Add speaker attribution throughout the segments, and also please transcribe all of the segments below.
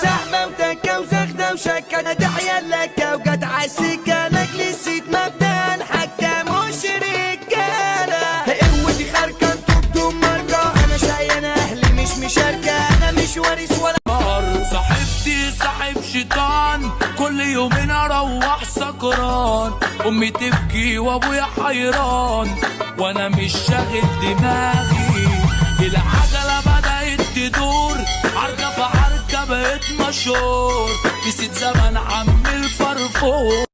Speaker 1: سحبة وتكة وزغدة وشكة تحيا لك وجت عالسكة مجلسية مبدأ حكة مش رجالة قوتي خارجة انتو بدون ماركة انا شقي انا اهلي مش مشاركة انا مش وارث ولا
Speaker 2: صاحبتي صاحب شيطان كل يومين اروح سكران امي تبكي وابويا حيران وانا مش شاغل دماغي العجلة بدأت تدور حركة في حركة بقيت مشهور نسيت زمن عم الفرفور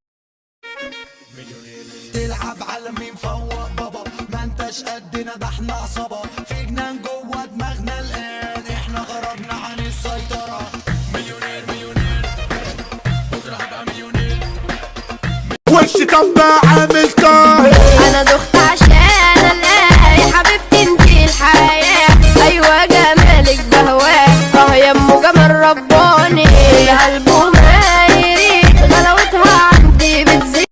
Speaker 3: تلعب على مين فوق بابا ما انتش قدنا ده احنا عصابة في جنان جوه دماغنا الآن احنا خرجنا عن السيطرة مليونير بكرة هبقى مليونير
Speaker 4: وش طبع عامل طاهر
Speaker 5: انا دخت عشان الاقي حبيبتي انتي الحياة ايوه جمالك بهواه يا امه جمال رباني قلبه مايري غلاوتها عندي بتزيد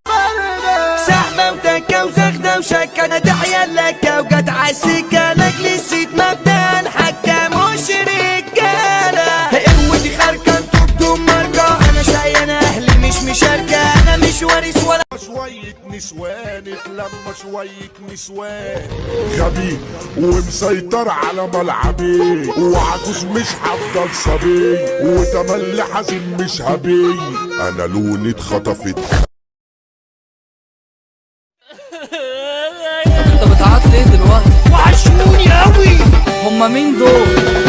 Speaker 1: سحبة وتكة وزغدة وشكة تحيا لك وجت عالسكة مجلسية مبدأ حكة مش رجالة قوتي خارجة انتو بدون ماركة انا شقي انا اهلي مش مشاركة انا مش وارث ولا
Speaker 4: شوية نسوان اتلم شوية نسوان غبي ومسيطر على ملعبي وعجوز مش هفضل صبي وتملي حزين مش هبي انا لوني اتخطفت.
Speaker 2: انت بتعيط ليه دلوقتي؟ وحشوني قوي. هما مين دول؟